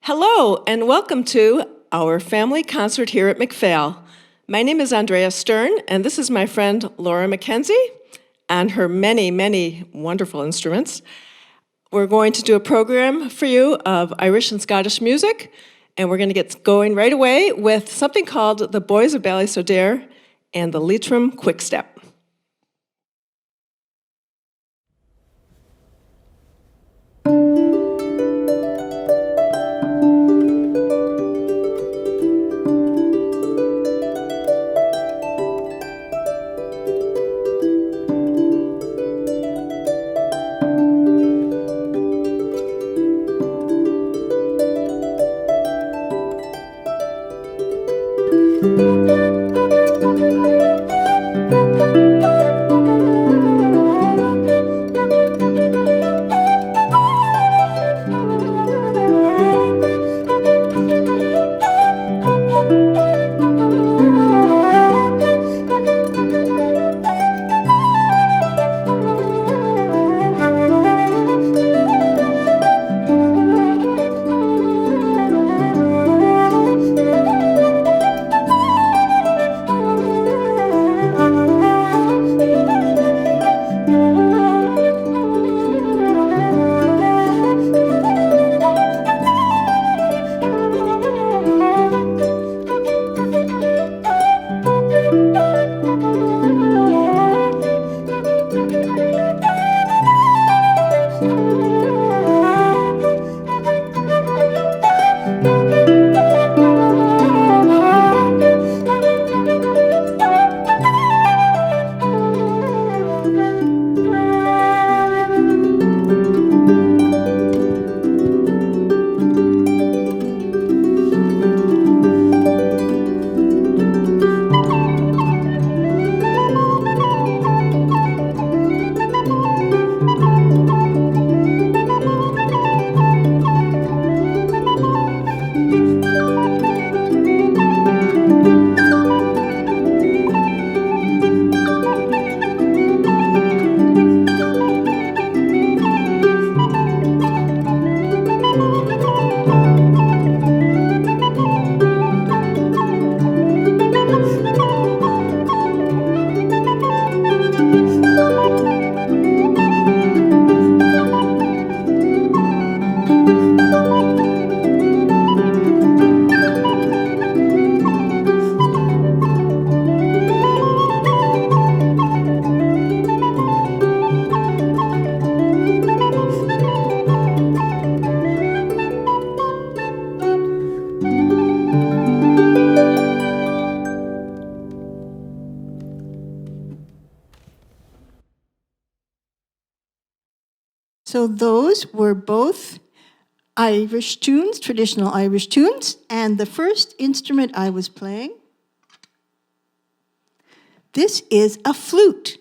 Hello, and welcome to our family concert here at MacPhail. My name is Andrea Stern, and this is my friend Laura MacKenzie and her many, many wonderful instruments. We're going to do a program for you of Irish and Scottish music, and we're going to get going right away with something called the Boys of Ballysodare and the Leitrim Quickstep. So those were both Irish tunes, traditional Irish tunes, and the first instrument I was playing, this is a flute.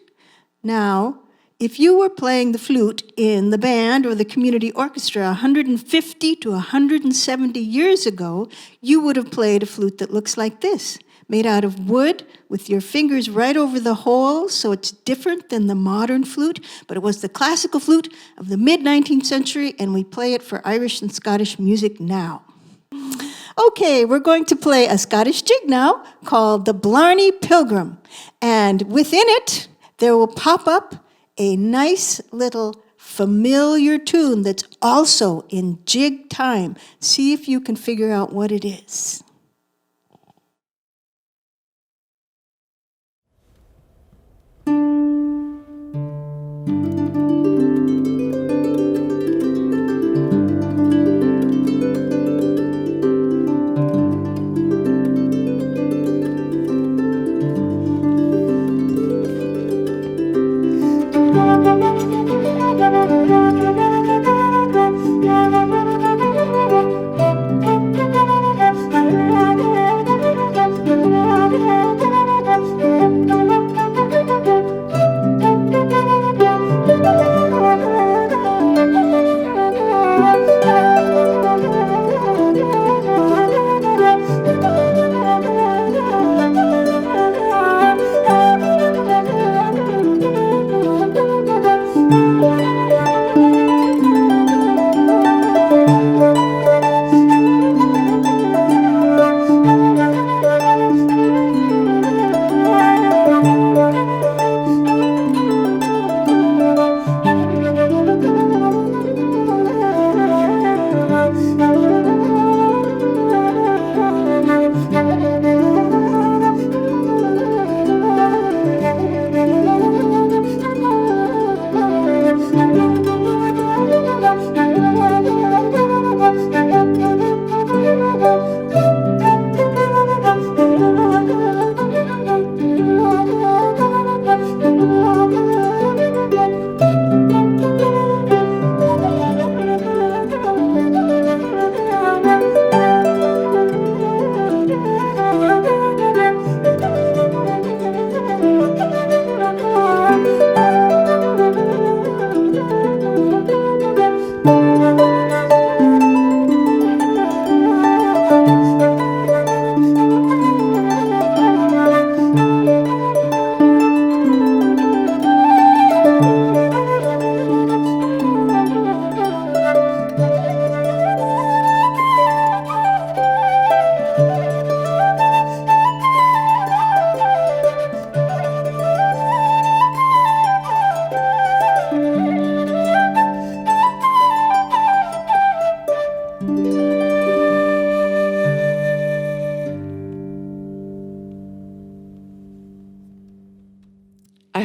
Now, if you were playing the flute in the band or the community orchestra 150 to 170 years ago, you would have played a flute that looks like this, made out of wood with your fingers right over the hole, so it's different than the modern flute, but it was the classical flute of the mid-19th century, and we play it for Irish and Scottish music now. Okay, we're going to play a Scottish jig now called the Blarney Pilgrim, and within it, there will pop up a nice little familiar tune that's also in jig time. See if you can figure out what it is.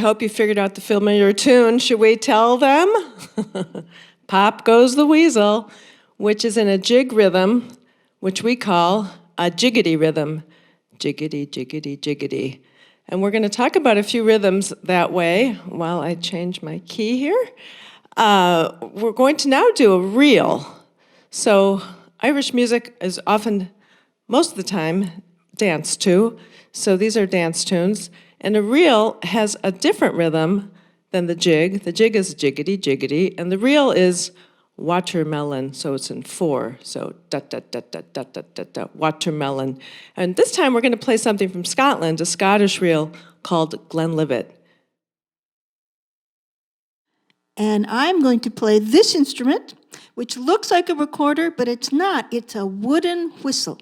hope you figured out the familiar tune. Should we tell them? Pop Goes the Weasel, which is in a jig rhythm, which we call a jiggity rhythm. Jiggity, jiggity, jiggity. And we're going to talk about a few rhythms that way while I change my key here. We're going to now do a reel. So Irish music is often, most of the time, danced to. So these are dance tunes. And a reel has a different rhythm than the jig. The jig is jiggity, jiggity, and the reel is watermelon, so it's in 4. So da da da da da da da da, watermelon. And this time we're going to play something from Scotland, a Scottish reel called Glenlivet. And I'm going to play this instrument, which looks like a recorder, but it's not. It's a wooden whistle.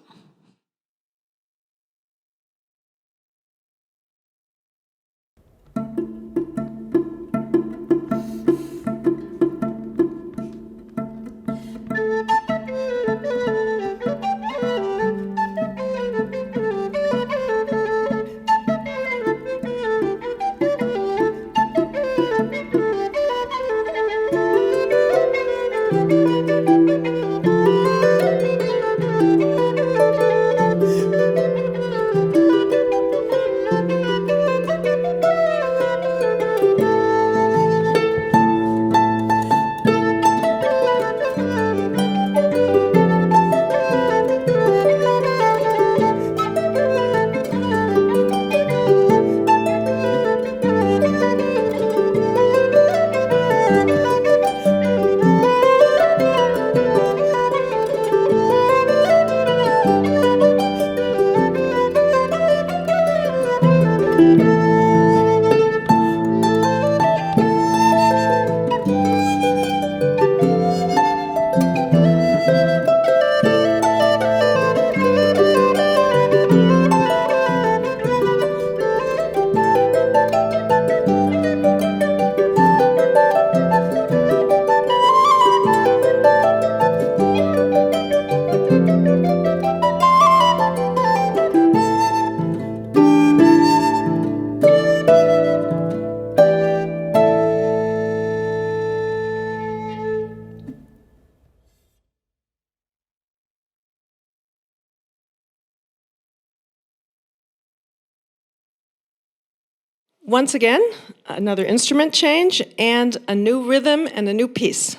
Once again, another instrument change and a new rhythm and a new piece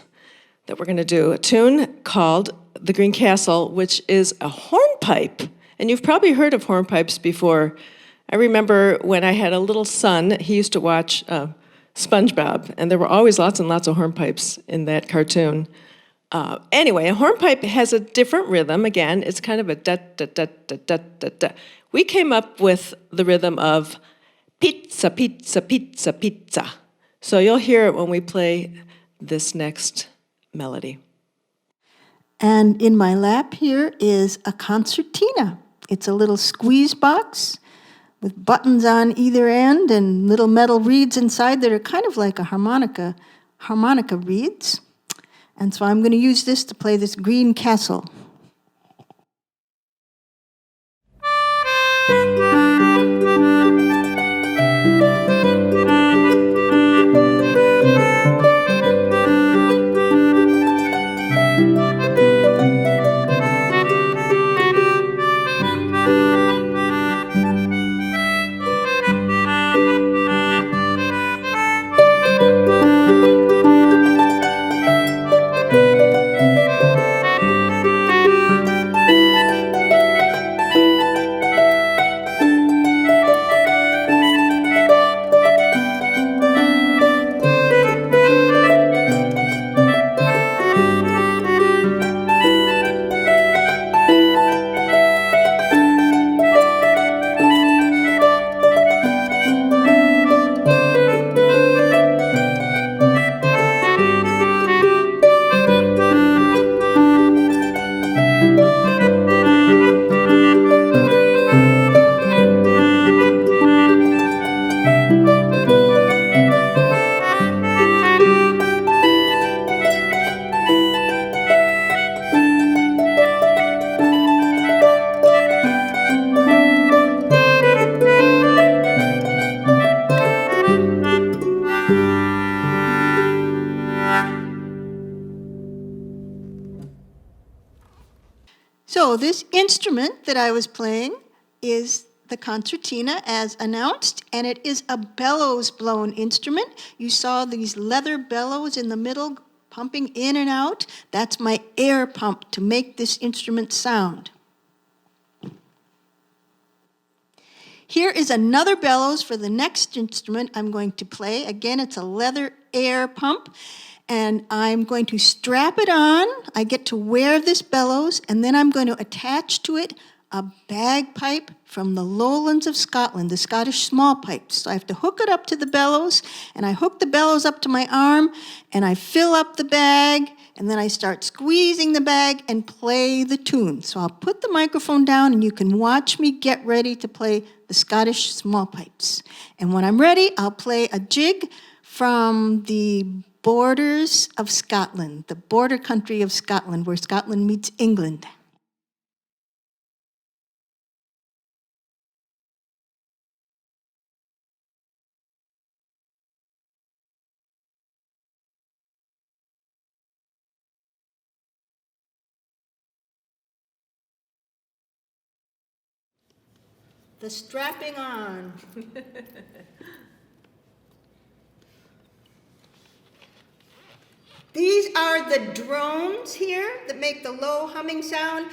that we're going to do. A tune called The Green Castle, which is a hornpipe. And you've probably heard of hornpipes before. I remember when I had a little son, he used to watch SpongeBob, and there were always lots and lots of hornpipes in that cartoon. Anyway, a hornpipe has a different rhythm. Again, it's kind of a da-da-da-da-da-da-da. We came up with the rhythm of pizza, pizza, pizza, pizza. So you'll hear it when we play this next melody. And in my lap here is a concertina. It's a little squeeze box with buttons on either end and little metal reeds inside that are kind of like a harmonica reeds. And so I'm going to use this to play this Green Castle. So this instrument that I was playing is the concertina, as announced, and it is a bellows-blown instrument. You saw these leather bellows in the middle pumping in and out. That's my air pump to make this instrument sound. Here is another bellows for the next instrument I'm going to play. Again, it's a leather air pump, and I'm going to strap it on. I get to wear this bellows, and then I'm going to attach to it a bagpipe from the lowlands of Scotland, the Scottish smallpipes. So I have to hook it up to the bellows, and I hook the bellows up to my arm, and I fill up the bag, and then I start squeezing the bag and play the tune. So I'll put the microphone down, and you can watch me get ready to play the Scottish smallpipes. And when I'm ready, I'll play a jig from the borders of Scotland, the border country of Scotland, where Scotland meets England. The strapping on. These are the drones here that make the low humming sound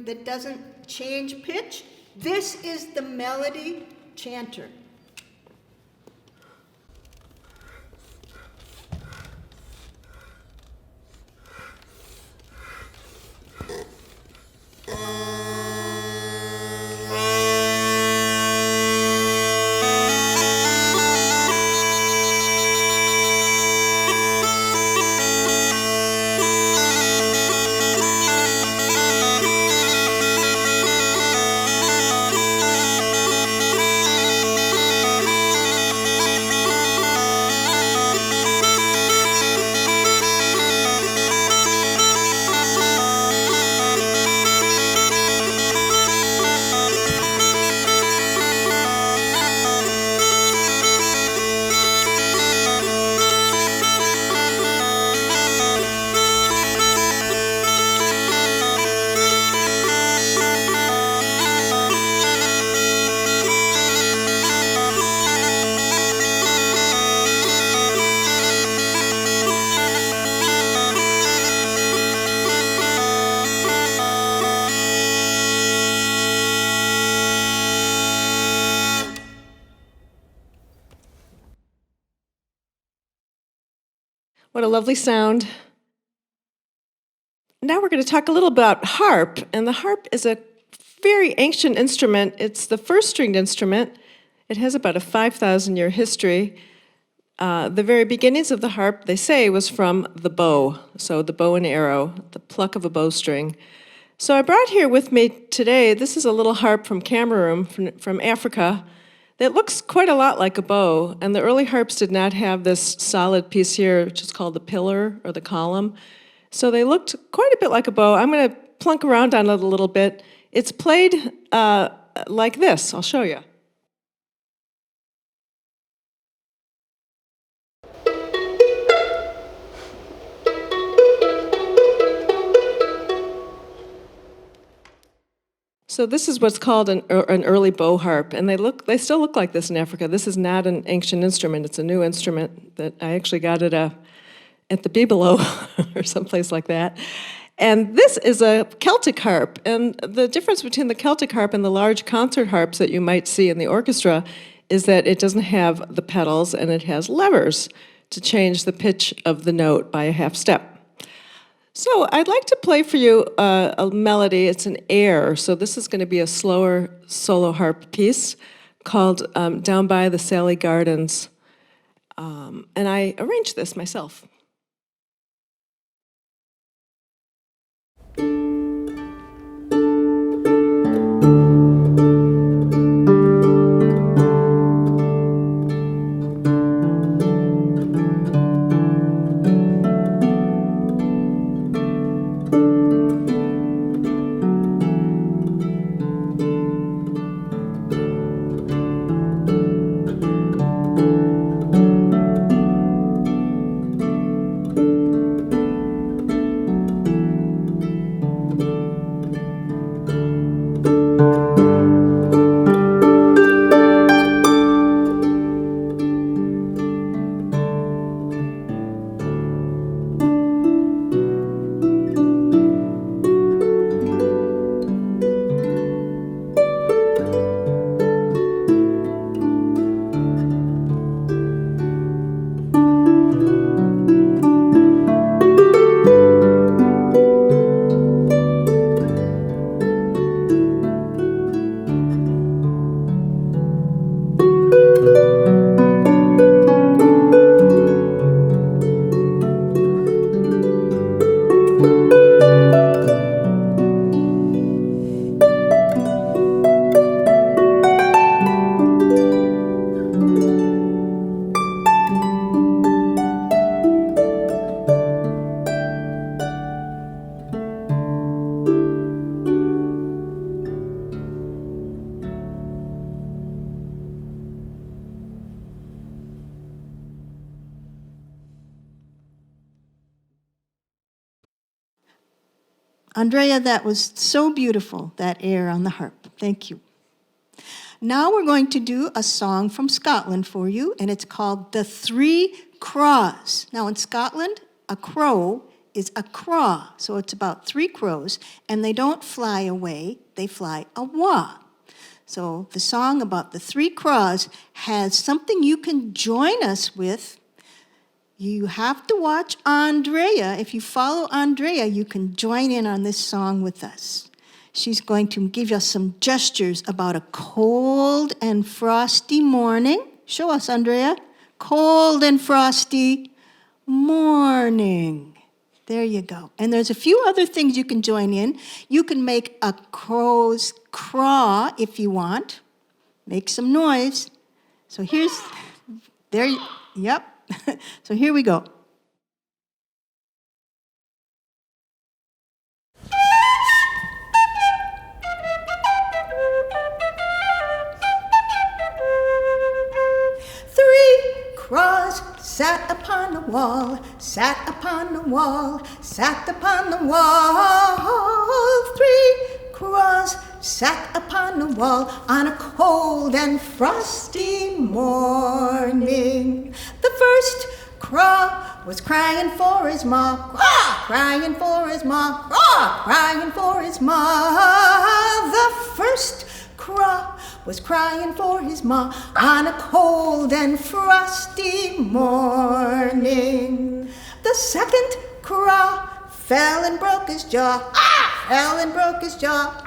that doesn't change pitch. This is the melody chanter. What a lovely sound. Now we're going to talk a little about harp, and the harp is a very ancient instrument. It's the first stringed instrument. It has about a 5,000-year history. The very beginnings of the harp, they say, was from the bow, so the bow and arrow, the pluck of a bowstring. So I brought here with me today, this is a little harp from Cameroon, from Africa, that looks quite a lot like a bow, and the early harps did not have this solid piece here, which is called the pillar or the column. So they looked quite a bit like a bow. I'm going to plunk around on it a little bit. It's played like this. I'll show you. So this is what's called an early bow harp, and they still look like this in Africa. This is not an ancient instrument. It's a new instrument that I actually got at the Bibelo or someplace like that. And this is a Celtic harp, and the difference between the Celtic harp and the large concert harps that you might see in the orchestra is that it doesn't have the pedals, and it has levers to change the pitch of the note by a half step. So I'd like to play for you a melody. It's an air, so this is going to be a slower solo harp piece called Down by the Sally Gardens. And I arranged this myself. Andrea, that was so beautiful, that air on the harp. Thank you. Now we're going to do a song from Scotland for you, and it's called The Three Craws. Now in Scotland, a crow is a craw, so it's about 3 crows, and they don't fly away, they fly awa. So the song about the 3 craws has something you can join us with. You have to watch Andrea. If you follow Andrea, you can join in on this song with us. She's going to give us some gestures about a cold and frosty morning. Show us, Andrea. Cold and frosty morning. There you go. And there's a few other things you can join in. You can make a crow's craw if you want. Make some noise. So yep. So here we go. Crows sat upon the wall, sat upon the wall, sat upon the wall. 3 crows sat upon the wall on a cold and frosty morning. The first crow was crying for his ma, crying for his ma, crying for his ma. The first crow was crying for his ma on a cold and frosty morning. The second crow fell and broke his jaw, fell and broke his jaw,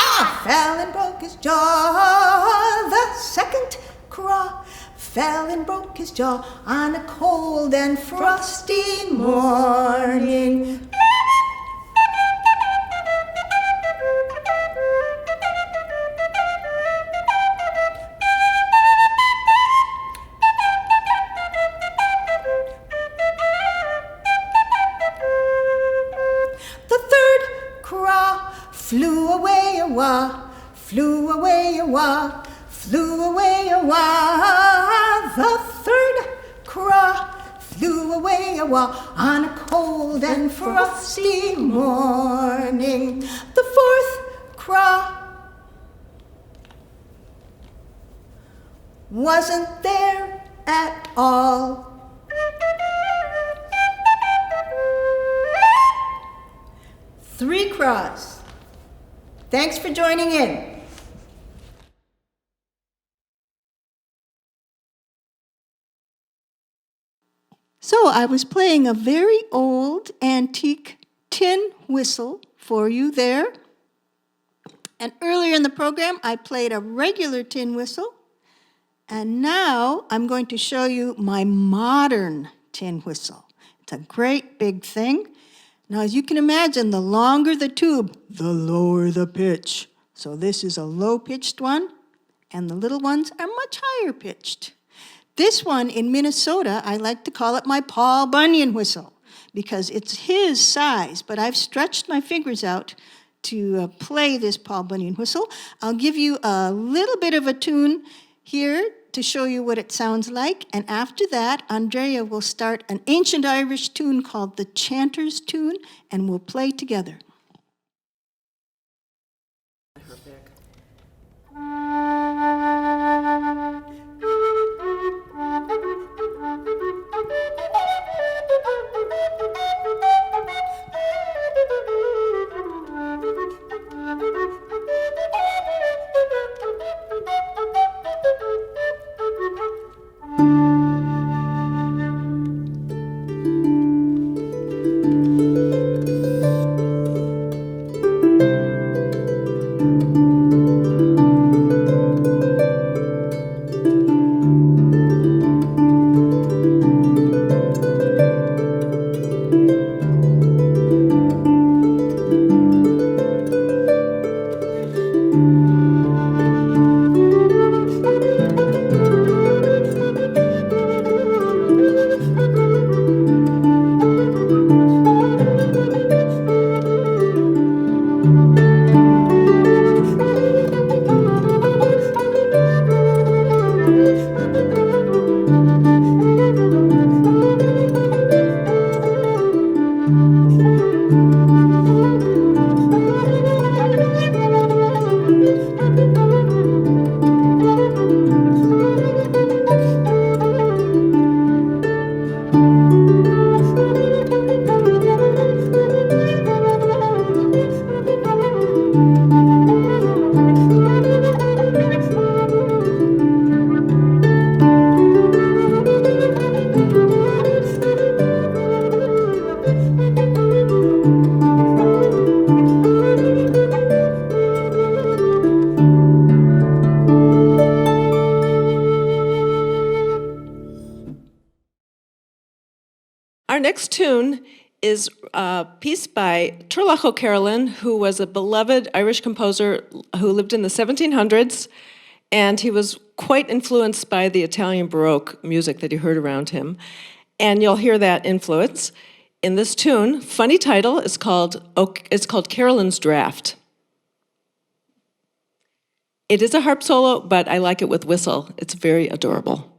fell and broke his jaw. The second crow fell and broke his jaw on a cold and frosty morning. Flew away a wah, flew away a wah, flew away a wah. The third crow flew away a wah on a cold and frosty morning. The fourth crow wasn't there at all. 3 crows. Thanks for joining in. So I was playing a very old antique tin whistle for you there. And earlier in the program, I played a regular tin whistle. And now I'm going to show you my modern tin whistle. It's a great big thing. Now, as you can imagine, the longer the tube, the lower the pitch. So this is a low-pitched one, and the little ones are much higher pitched. This one in Minnesota, I like to call it my Paul Bunyan whistle because it's his size, but I've stretched my fingers out to play this Paul Bunyan whistle. I'll give you a little bit of a tune here to show you what it sounds like, and after that, Andrea will start an ancient Irish tune called the Chanter's Tune, and we'll play together. Our next tune is a piece by Turlough Carolyn, who was a beloved Irish composer who lived in the 1700s, and he was quite influenced by the Italian Baroque music that he heard around him. And you'll hear that influence in this tune. Funny title is called Carolyn's Draft. It is a harp solo, but I like it with whistle. It's very adorable.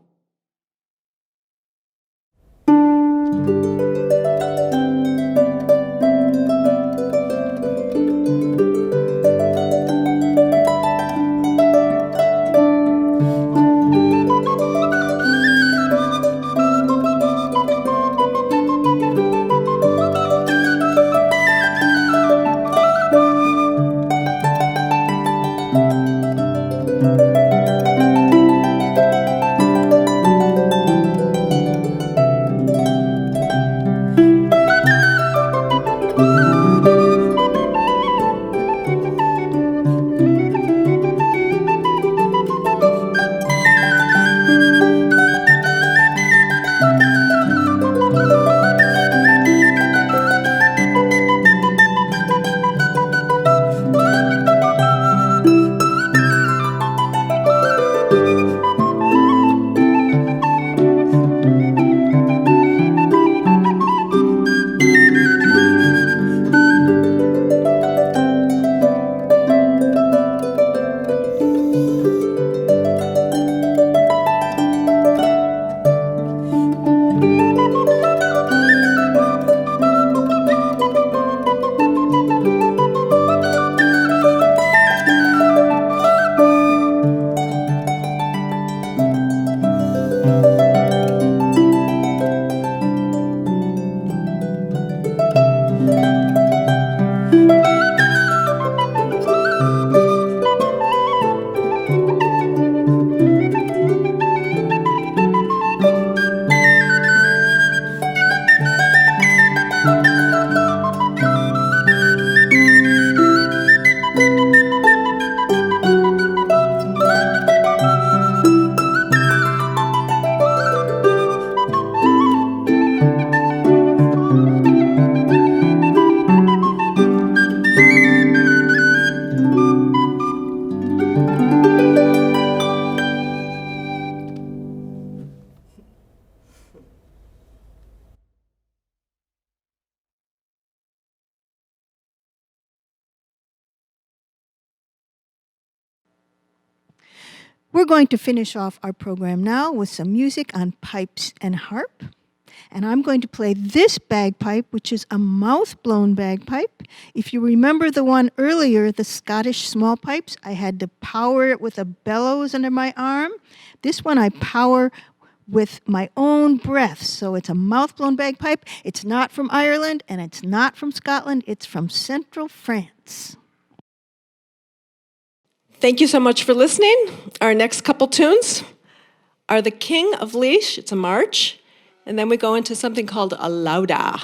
We're going to finish off our program now with some music on pipes and harp. And I'm going to play this bagpipe, which is a mouth-blown bagpipe. If you remember the one earlier, the Scottish small pipes, I had to power it with a bellows under my arm. This one I power with my own breath. So it's a mouth-blown bagpipe. It's not from Ireland, and it's not from Scotland. It's from central France. Thank you so much for listening. Our next couple tunes are The King of Laois, it's a march, and then we go into something called a lauda.